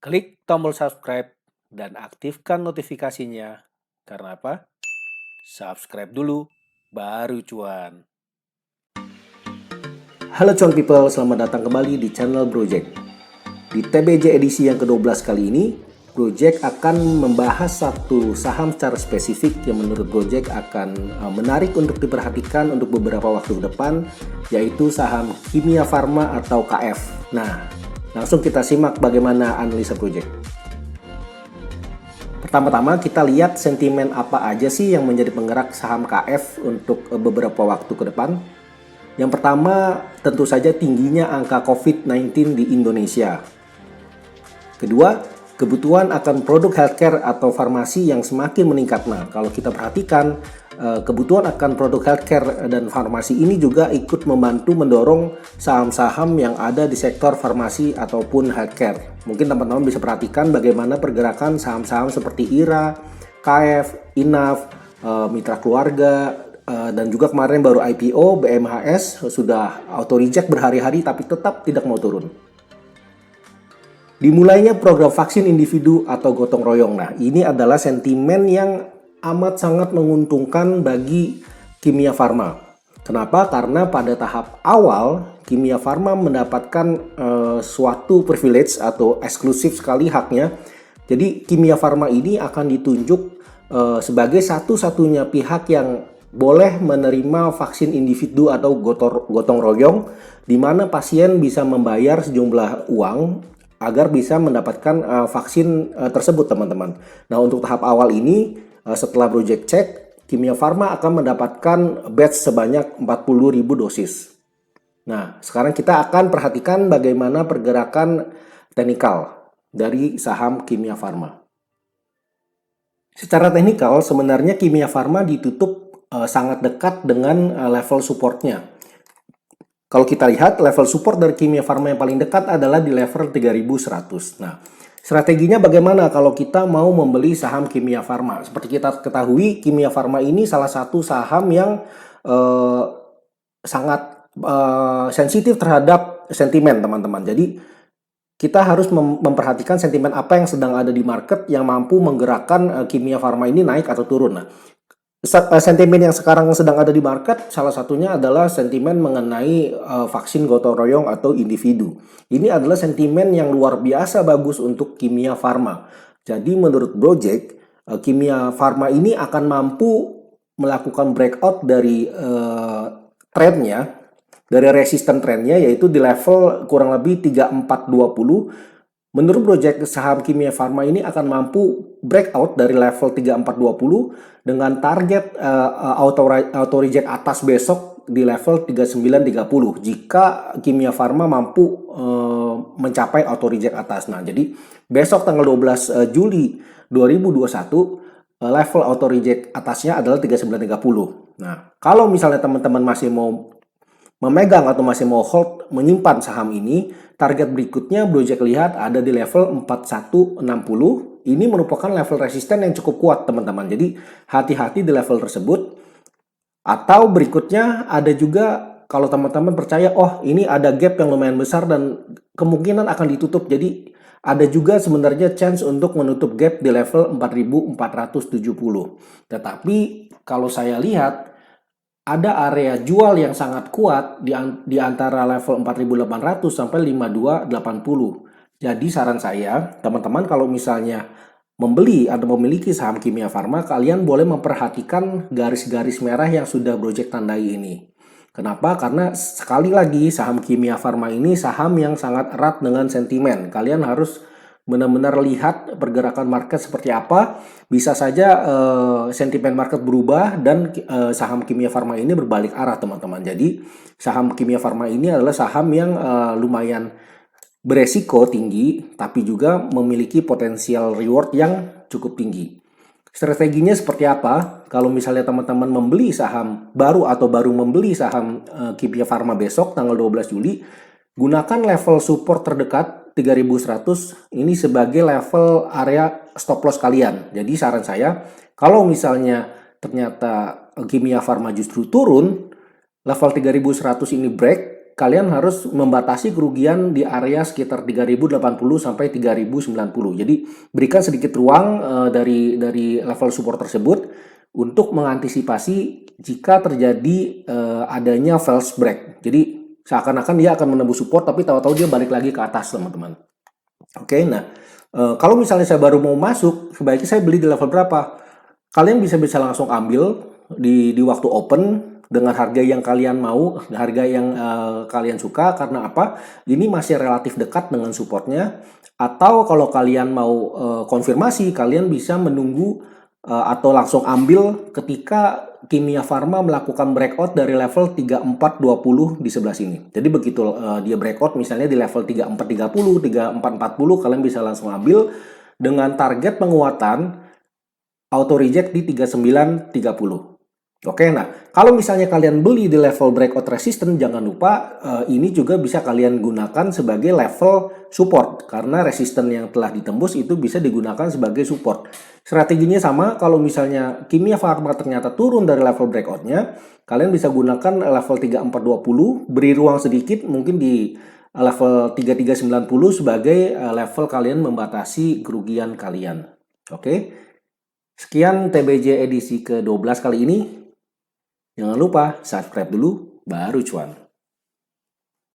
Klik tombol subscribe dan aktifkan notifikasinya. Karena apa? Subscribe dulu, baru cuan. Halo cuan people, selamat datang kembali di channel Project. Di TBJ edisi yang ke-12 kali ini, Project akan membahas satu saham secara spesifik yang menurut Project akan menarik untuk diperhatikan untuk beberapa waktu ke depan, yaitu saham Kimia Farma atau KF. Nah, langsung kita simak bagaimana analisa Project. Pertama-tama kita lihat sentimen apa aja sih yang menjadi penggerak saham KF untuk beberapa waktu ke depan. Yang pertama tentu saja tingginya angka COVID-19 di Indonesia. Kedua, kebutuhan akan produk healthcare atau farmasi yang semakin meningkat. Nah, kalau kita perhatikan kebutuhan akan produk healthcare dan farmasi ini juga ikut membantu mendorong saham-saham yang ada di sektor farmasi ataupun healthcare. Mungkin teman-teman bisa perhatikan bagaimana pergerakan saham-saham seperti IRA, KF, INAF, Mitra Keluarga, dan juga kemarin baru IPO BMHS sudah auto reject berhari-hari tapi tetap tidak mau turun. Dimulainya program vaksin individu atau gotong royong. Nah, ini adalah sentimen yang amat sangat menguntungkan bagi Kimia Farma. Kenapa? Karena pada tahap awal Kimia Farma mendapatkan suatu privilege atau eksklusif sekali haknya. Jadi Kimia Farma ini akan ditunjuk sebagai satu-satunya pihak yang boleh menerima vaksin individu atau gotong royong, di mana pasien bisa membayar sejumlah uang agar bisa mendapatkan vaksin tersebut, teman-teman. Nah, untuk tahap awal ini, setelah Project cek, Kimia Farma akan mendapatkan batch sebanyak 40.000 dosis. Nah, sekarang kita akan perhatikan bagaimana pergerakan teknikal dari saham Kimia Farma. Secara teknikal, sebenarnya Kimia Farma ditutup sangat dekat dengan level supportnya. Kalau kita lihat level support dari Kimia Farma yang paling dekat adalah di level 3100. Nah, strateginya bagaimana kalau kita mau membeli saham Kimia Farma? Seperti kita ketahui, Kimia Farma ini salah satu saham yang sangat sensitif terhadap sentimen, teman-teman. Jadi kita harus memperhatikan sentimen apa yang sedang ada di market yang mampu menggerakkan Kimia Farma ini naik atau turun. Nah, sentimen yang sekarang sedang ada di market salah satunya adalah sentimen mengenai vaksin gotong royong atau individu. Ini adalah sentimen yang luar biasa bagus untuk Kimia Farma. Jadi menurut Project, Kimia Farma ini akan mampu melakukan breakout dari trennya, dari resisten trennya, yaitu di level kurang lebih 3420. Menurut Project, saham Kimia Farma ini akan mampu breakout dari level 3420 dengan target auto reject atas besok di level 3930 jika Kimia Farma mampu mencapai auto reject atas. Nah, jadi besok tanggal 12 Juli 2021 level auto reject atasnya adalah 3930. Nah, kalau misalnya teman-teman masih mau memegang atau masih mau hold menyimpan saham ini, target berikutnya Project lihat ada di level 4160. Ini merupakan level resisten yang cukup kuat, teman-teman. Jadi hati-hati di level tersebut. Atau berikutnya ada juga kalau teman-teman percaya, oh ini ada gap yang lumayan besar dan kemungkinan akan ditutup. Jadi ada juga sebenarnya chance untuk menutup gap di level 4470. Tetapi kalau saya lihat ada area jual yang sangat kuat di antara level 4.800 sampai 5.280. Jadi saran saya, teman-teman kalau misalnya membeli atau memiliki saham Kimia Farma, kalian boleh memperhatikan garis-garis merah yang sudah Project tandai ini. Kenapa? Karena sekali lagi saham Kimia Farma ini saham yang sangat erat dengan sentimen. Kalian harus benar-benar lihat pergerakan market seperti apa. Bisa saja sentimen market berubah dan saham Kimia Farma ini berbalik arah, teman-teman. Jadi saham Kimia Farma ini adalah saham yang lumayan beresiko tinggi, tapi juga memiliki potensial reward yang cukup tinggi. Strateginya seperti apa? Kalau misalnya teman-teman membeli saham baru atau baru membeli saham Kimia Farma besok tanggal 12 Juli, gunakan level support terdekat 3100 ini sebagai level area stop loss kalian. Jadi saran saya, kalau misalnya ternyata Kimia Farma justru turun, level 3100 ini break, kalian harus membatasi kerugian di area sekitar 3080 sampai 3090. Jadi berikan sedikit ruang dari level support tersebut untuk mengantisipasi jika terjadi adanya false break. Jadi seakan-akan dia akan menembus support tapi tahu-tahu dia balik lagi ke atas, teman-teman. Oke, nah kalau misalnya saya baru mau masuk, sebaiknya saya beli di level berapa? Kalian bisa langsung ambil di waktu open dengan harga yang kalian mau, harga yang kalian suka. Karena apa? Ini masih relatif dekat dengan supportnya. Atau kalau kalian mau konfirmasi, kalian bisa menunggu atau langsung ambil ketika Kimia Farma melakukan breakout dari level 3420 di sebelah sini. Jadi begitu dia breakout misalnya di level 3430, 3440, kalian bisa langsung ambil dengan target penguatan auto reject di 3930. Oke, nah kalau misalnya kalian beli di level breakout resistance, jangan lupa ini juga bisa kalian gunakan sebagai level support karena resistance yang telah ditembus itu bisa digunakan sebagai support. Strateginya sama, kalau misalnya Kimia Farma ternyata turun dari level breakoutnya, kalian bisa gunakan level 3420, beri ruang sedikit mungkin di level 3390 sebagai level kalian membatasi kerugian kalian. Oke. Sekian TBJ edisi ke-12 kali ini. Jangan lupa subscribe dulu, baru cuan.